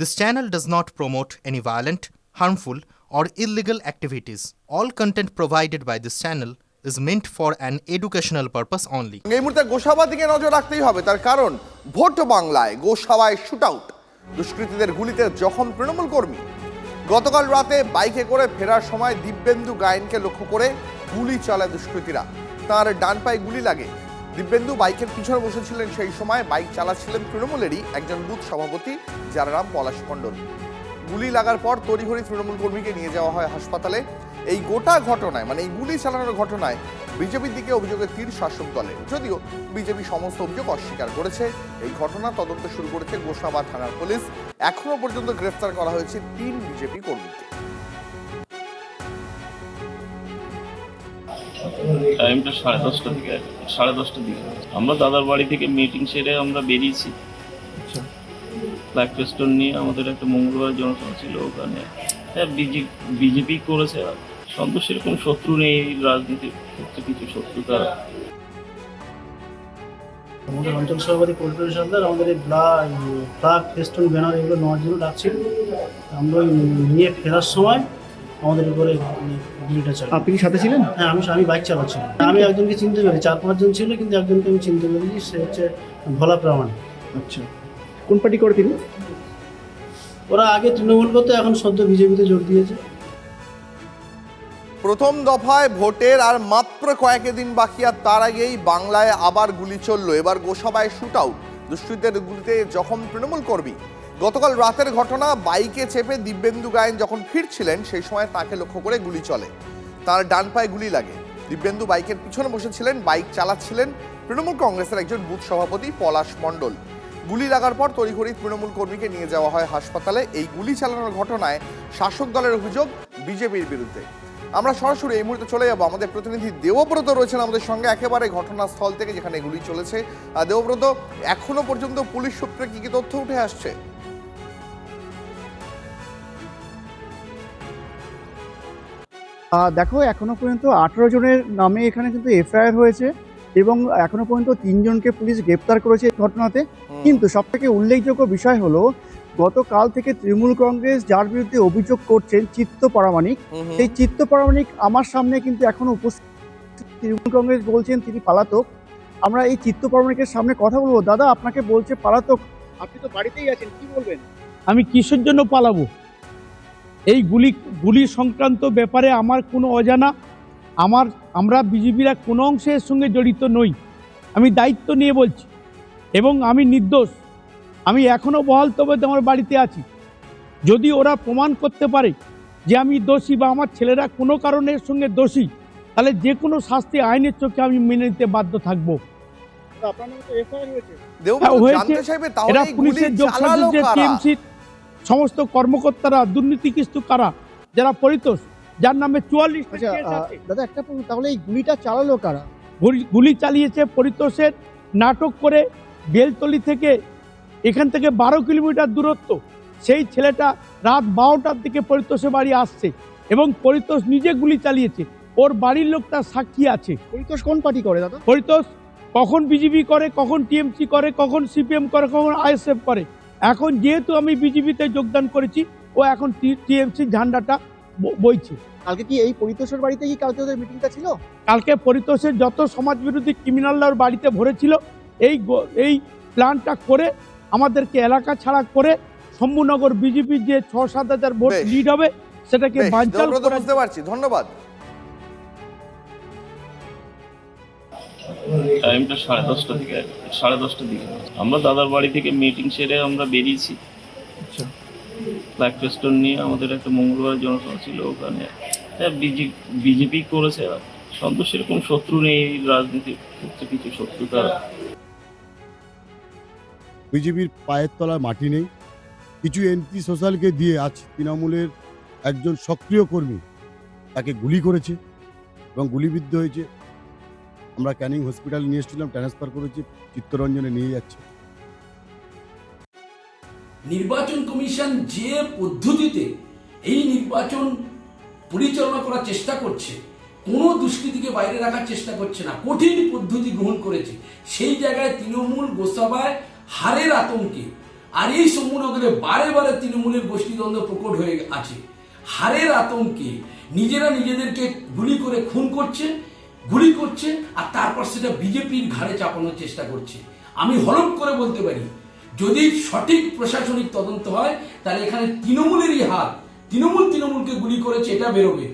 This channel does not promote any violent, harmful, or illegal activities. All content provided by this channel is meant for an educational purpose only. এই মুহূর্তে গোসাবার দিকে নজর রাখতেই হবে, তার কারণ ভোট বাংলায় গোসাবায় শুটআউট, দুষ্কৃতীদের গুলিতে জখম তৃণমূল কর্মী। গতকাল রাতে বাইকে করে ফেরার সময় দিব্যেন্দু গায়েনকে লক্ষ্য করে গুলি চালায় দুষ্কৃতীরা। তার ডান পায়ে গুলি লাগে। দিব্যেন্দু বাইকের পিছনে বসেছিলেন, সেই সময় বাইক চালাচ্ছিলেন তৃণমূলেরই একজন বুথ সভাপতি, যার নাম পলাশ মণ্ডল। গুলি লাগার পর তড়িঘড়ি তৃণমূল কর্মীকে নিয়ে যাওয়া হয় হাসপাতালে। এই গোটা ঘটনায়, মানে এই গুলি চালানোর ঘটনায় বিজেপির দিকে অভিযোগের তীর শাসক দলের, যদিও বিজেপি সমস্ত অভিযোগ অস্বীকার করেছে। এই ঘটনা তদন্ত শুরু করেছে গোসাবা থানার পুলিশ। এখনো পর্যন্ত গ্রেফতার করা হয়েছে 3 বিজেপি কর্মীকে। টাইমটা 10:30 থেকে 10:30 দিকে আমরা দাদার বাড়ি থেকে মিটিং সেরে আমরা বেরিয়েছি। ফ্ল্যাগ ফেস্টন নিয়ে আমাদের একটা মঙ্গলবার জনসভা ছিল ওখানে। হ্যাঁ, বিজেপি করেছে। সন্তোষের কোনো শত্রু নেই, রাজনীতির ক্ষেত্রে কিছু শত্রুতা। আমাদের অঞ্চল সভাপতি পল্টন সরকার আমাদের এই ফ্ল্যাগ ফেস্টন ব্যানার এগুলো নেওয়ার জন্য ডাকছিল। আমরা নিয়ে ফেরার সময় আমাদের উপরে গুলিটা চালায়। আপনি কি সাথে ছিলেন? হ্যাঁ, আমি বাইক চালাচ্ছিলাম। আমি একজনকে চিনতে পেরেছি, 4-5 জন ছিল, কিন্তু একজনকে আমি চিনতে পেরেছি, সে হচ্ছে ভোলা প্রামাণিক। আচ্ছা, কোন পার্টি করে তিনি? ওরা আগে তৃণমূল করতো, এখন সদ্য বিজেপিতে যোগ দিয়েছে। প্রথম দফায় ভোটের আর মাত্র কয়েক দিন বাকি, আর তার আগেই বাংলায় আবার গুলি চলল। এবার গোসাবায় শুটআউট, দুষ্কৃতীদের গুলিতে জখম তৃণমূল কর্মী। গতকাল রাতের ঘটনা, বাইকে চেপে দিব্যেন্দু গায়েন যখন ফিরছিলেন, সেই সময় তাকে লক্ষ্য করে গুলি চলে। তার ডান পায়ে গুলি লাগে। দিব্যেন্দু বাইকের পিছনে বসেছিলেন, বাইক চালাচ্ছিলেন তৃণমূল কংগ্রেসের একজন বুথ সভাপতি পলাশ মণ্ডল। গুলি লাগার পর তড়িঘড়ি তৃণমূল কর্মীকে নিয়ে যাওয়া হয় হাসপাতালে। এই গুলি চালানোর ঘটনায় শাসক দলের অভিযোগ বিজেপির বিরুদ্ধে। আমরা সরাসরি এই মুহূর্তে চলে যাব, আমাদের প্রতিনিধি দেবব্রত রয়েছেন আমাদের সঙ্গে একেবারে ঘটনাস্থল থেকে, যেখানে গুলি চলেছে। দেবব্রত, এখনো পর্যন্ত পুলিশ সূত্রে কি কি তথ্য উঠে আসছে? দেখো, এখনো পর্যন্ত 18 জনের নামে এখানে কিন্তু এফআইআর হয়েছে এবং এখনো পর্যন্ত 3 জনকে পুলিশ গ্রেপ্তার করেছে এই ঘটনাতে। কিন্তু সবথেকে উল্লেখযোগ্য বিষয় হলো, গতকাল থেকে তৃণমূল কংগ্রেস যার বিরুদ্ধে অভিযোগ করছেন, চিত্ত পরামানিক, সেই চিত্ত পরামানিক আমার সামনে কিন্তু এখনো উপস্থিত। তৃণমূল কংগ্রেস বলছেন তিনি পলাতক। আমরা এই চিত্ত পরামানিকের সামনে কথা বলবো। দাদা, আপনাকে বলছে পলাতক, আপনি তো বাড়িতেই আছেন, কি বলবেন? আমি কিসের জন্য পালাবো? এই গুলি সংক্রান্ত ব্যাপারে আমার কোনো অজানা। আমরা বিজেপিরা কোনো অংশে এর সঙ্গে জড়িত নই। আমি দায়িত্ব নিয়ে বলছি এবং আমি নির্দোষ। আমি এখনও বহাল তবে আমার বাড়িতে আছি। যদি ওরা প্রমাণ করতে পারে যে আমি দোষী বা আমার ছেলেরা কোনো কারণের সঙ্গে দোষী, তাহলে যে কোনো শাস্তি আইনের চোখে আমি মেনে নিতে বাধ্য থাকবো। এরা পুলিশের টিএমসি সমস্ত কর্মকর্তারা দুর্নীতিগ্রস্ত কারা, যারা পরিতোষ, যার নামে 44। দাদা, একটা প্রশ্ন, তাহলে এই গুলিটা চালালো কারা? গুলি চালিয়েছে পরিতোষের নাটক করে বেলতলি থেকে, এখান থেকে 12 কিলোমিটার দূরত্ব। সেই ছেলেটা রাত 12টার দিকে পরিতোষের বাড়ি আসছে এবং পরিতোষ নিজে গুলি চালিয়েছে। ওর বাড়ির লোক তার সাক্ষী আছে। পরিতোষ কোন পার্টি করে দাদা? পরিতোষ কখন বিজেপি করে, কখন টিএমসি করে, কখন সিপিএম করে, কখন আইএসএফ করে। এখন যেহেতু আমি বিজেপিতে যোগদান করেছি, ও এখন টিএমসি ঝান্ডাটা বইছে। কালকে কি এই পরিতোষের বাড়িতে কি কালকে ওদের মিটিংটা ছিল? কালকে পরিতোষের যত সমাজবিরোধী ক্রিমিনালরা ওর বাড়িতে ভরেছিল, এই প্ল্যানটা করে আমাদেরকে এলাকা ছাড়া করে শম্ভুনগর বিজেপির যে 6-7 হাজার ভোট লিড হবে সেটাকে বানচাল করে। বুঝতে পারছি, ধন্যবাদ। টাইমটা 10:30 থেকে 10:30 দিকে আমরা দাদার বাড়ি থেকে মিটিং সেরে আমরা বেরিয়েছি। ফ্ল্যাগ ফেস্টন নিয়ে আমাদের একটা মঙ্গলবার জনসভা ছিল ওখানে। হ্যাঁ, বিজেপি করেছে। সন্তোষের কোনো শত্রু নেই, রাজনীতির ক্ষেত্রে কিছু শত্রুতা। বিজেপির পায়ের তলায় মাটি নেই। কিছু এন্টি সোশ্যালকে দিয়ে আজ তৃণমূলের একজন সক্রিয় কর্মী তাকে গুলি করেছে এবং গুলিবিদ্ধ হয়েছে। আমরা ক্যানিং হসপিটাল নিয়ে এসেছিলাম, ট্রান্সফার করেছি, চিত্তরঞ্জনে নিয়ে যাচ্ছে। নির্বাচন কমিশন যে পদ্ধতিতে এই নির্বাচন পরিচালনা করার চেষ্টা করছে, কোনো দুষ্কৃতিকে বাইরে রাখার চেষ্টা করছে না, কঠিন পদ্ধতি গ্রহণ করেছে। সেই জায়গায় তৃণমূল গোসাবায় হারের আতঙ্কে আর এই সম্মুনগরে বারে বারে তৃণমূলের গোষ্ঠীদ্বন্দ্ব প্রকট হয়ে আছে। হারের আতঙ্কে নিজেরা নিজেদেরকে গুলি করে খুন করছে, গুলি করছে, আর তারপর সেটা বিজেপির ঘাড়ে চাপানোর চেষ্টা করছে। আমি হলফ করে বলতে পারি, যদি সঠিক প্রশাসনিক তদন্ত হয় তাহলে এখানে তৃণমূলেরই হাত, তৃণমূলকে গুলি করেছে এটা বেরোবে।